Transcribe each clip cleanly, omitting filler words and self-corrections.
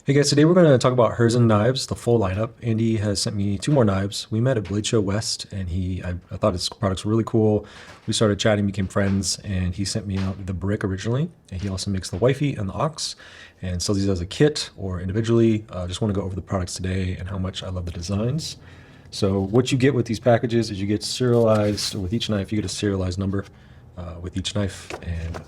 Hey guys, today we're going to talk about Hurczyn Knives, the full lineup. Andy has sent me two more knives. We met at Blade Show West, and I thought his products were really cool. We started chatting, became friends, and he sent me out the brick originally. And he also makes the Wifey and the Ox, and sells these as a kit or individually. Just want to go over the products today and how much I love the designs. So what you get with these packages is you get serialized, with each knife, you get a serialized number with each knife, and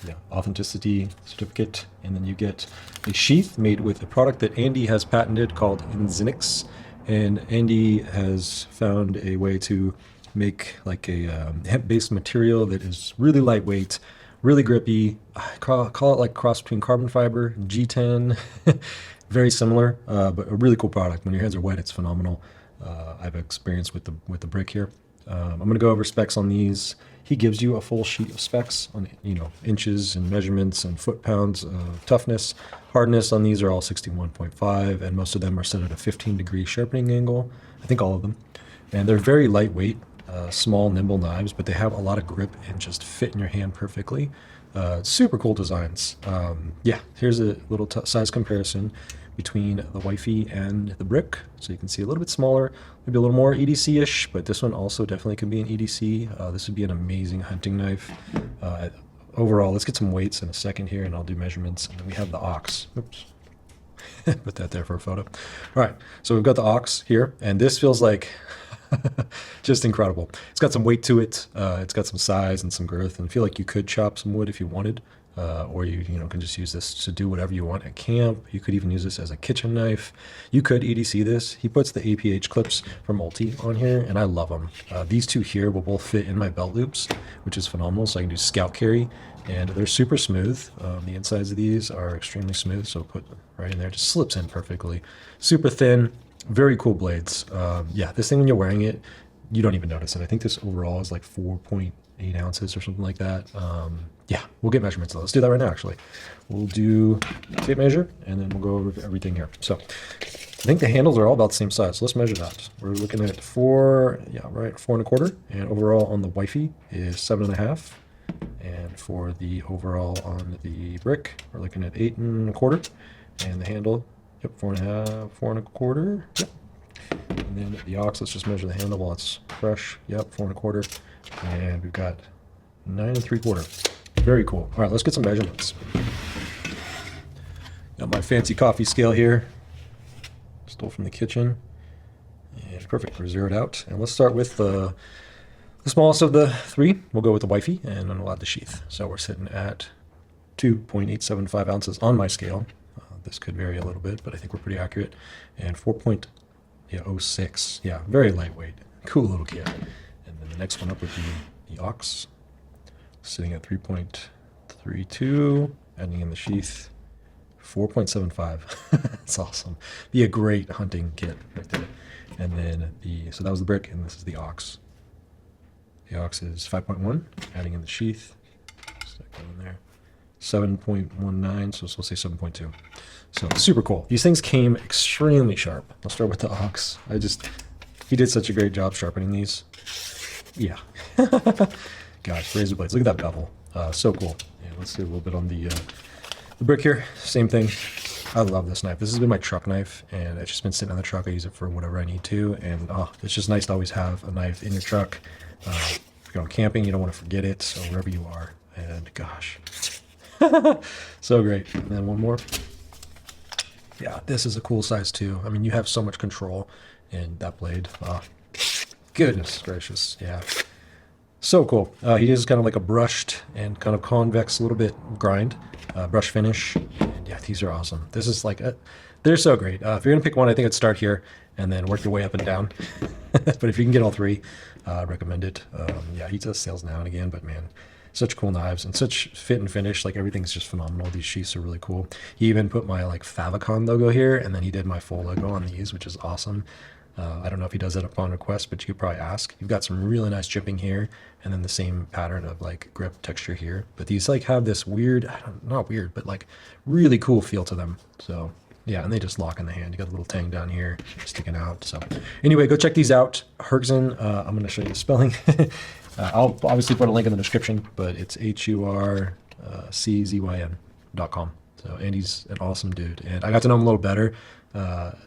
yeah, authenticity certificate, and then you get a sheath made with a product that Andy has patented called Inzynix, and Andy has found a way to make like a hemp-based material that is really lightweight, really grippy. I call it like cross between carbon fiber and G10. Very similar, but a really cool product. When your hands are wet, it's phenomenal. I've experienced with the brick here. I'm going to go over specs on these. He gives you a full sheet of specs on, inches and measurements and foot-pounds of toughness. Hardness on these are all 61.5, and most of them are set at a 15-degree sharpening angle. I think all of them. And they're very lightweight, small, nimble knives, but they have a lot of grip and just fit in your hand perfectly. Super cool designs. Yeah, here's a little size comparison between the Wifey and the brick. So you can see a little bit smaller, maybe a little more EDC-ish, but this one also definitely can be an EDC. This would be an amazing hunting knife. Overall, let's get some weights in a second here, and I'll do measurements. And then we have the Ox. Oops. Put that there for a photo. All right, so we've got the Ox here, and this feels like just incredible. It's got some weight to it. It's got some size and some girth, and I feel like you could chop some wood if you wanted. Or you can just use this to do whatever you want at camp. You could even use this as a kitchen knife. You could EDC this. He puts the APH clips from Multi on here, and I love them. These two here will both fit in my belt loops, which is phenomenal. So I can do scout carry, and they're super smooth. The insides of these are extremely smooth, so put them right in there. Just slips in perfectly. Super thin, very cool blades. Yeah, this thing when you're wearing it, you don't even notice it. I think this overall is like 4.8 ounces or something like that. Yeah, we'll get measurements though. Let's do that right now, actually. We'll do tape measure, and then we'll go over everything here. So I think the handles are all about the same size. So let's measure that. We're looking at 4.25, and overall on the Wifey is 7.5. And for the overall on the brick, we're looking at 8.25. And the handle, yep, 4.5, 4.25. Yep. And then the Ox, let's just measure the handle while it's fresh. Yep, 4.25. And we've got 9.75. Very cool. All right, let's get some measurements. Got my fancy coffee scale here. Stole from the kitchen. And perfect, we're zeroed out. And let's start with the smallest of the three. We'll go with the Wifey, and then we'll add the sheath. So we're sitting at 2.875 ounces on my scale. This could vary a little bit, but I think we're pretty accurate. And 4.06. Yeah, very lightweight. Cool little kit. And then the next one up would be the Ox, sitting at 3.32, adding in the sheath, 4.75. That's awesome. Be a great hunting kit right there. And then so that was the brick, and this is the Ox. The Ox is 5.1, adding in the sheath, stick that in there, 7.19, so we'll say 7.2. So super cool. These things came extremely sharp. I'll start with the Ox. He did such a great job sharpening these. Yeah. Gosh, razor blades. Look at that bevel. So cool. Yeah, let's do a little bit on the brick here. Same thing. I love this knife. This has been my truck knife, and it's just been sitting on the truck. I use it for whatever I need to, and it's just nice to always have a knife in your truck. If you're going camping, you don't want to forget it, so wherever you are. And gosh, so great. And then one more. Yeah, this is a cool size too. I mean, you have so much control in that blade. Goodness gracious. Yeah. So cool. He is kind of like a brushed and kind of convex, a little bit grind, brush finish. And yeah, these are awesome. This is like, they're so great. If you're going to pick one, I think I'd start here and then work your way up and down. But if you can get all three, I recommend it. Yeah, he does sales now and again, but man, such cool knives and such fit and finish. Like everything's just phenomenal. These sheaths are really cool. He even put my like Favicon logo here, and then he did my full logo on these, which is awesome. I don't know if he does that upon request, but you could probably ask. You've got some really nice chipping here, and then the same pattern of like grip texture here. But these like have this weird, not weird, but like really cool feel to them. So yeah, and they just lock in the hand. You got a little tang down here sticking out. So anyway, go check these out. Hurczyn, I'm going to show you the spelling. I'll obviously put a link in the description, but it's HURCZYN.com. So So Andy's an awesome dude, and I got to know him a little better,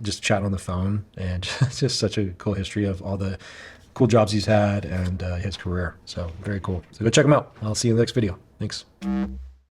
just chatting on the phone, and just such a cool history of all the cool jobs he's had and his career. So very cool. So go check him out. I'll see you in the next video. Thanks.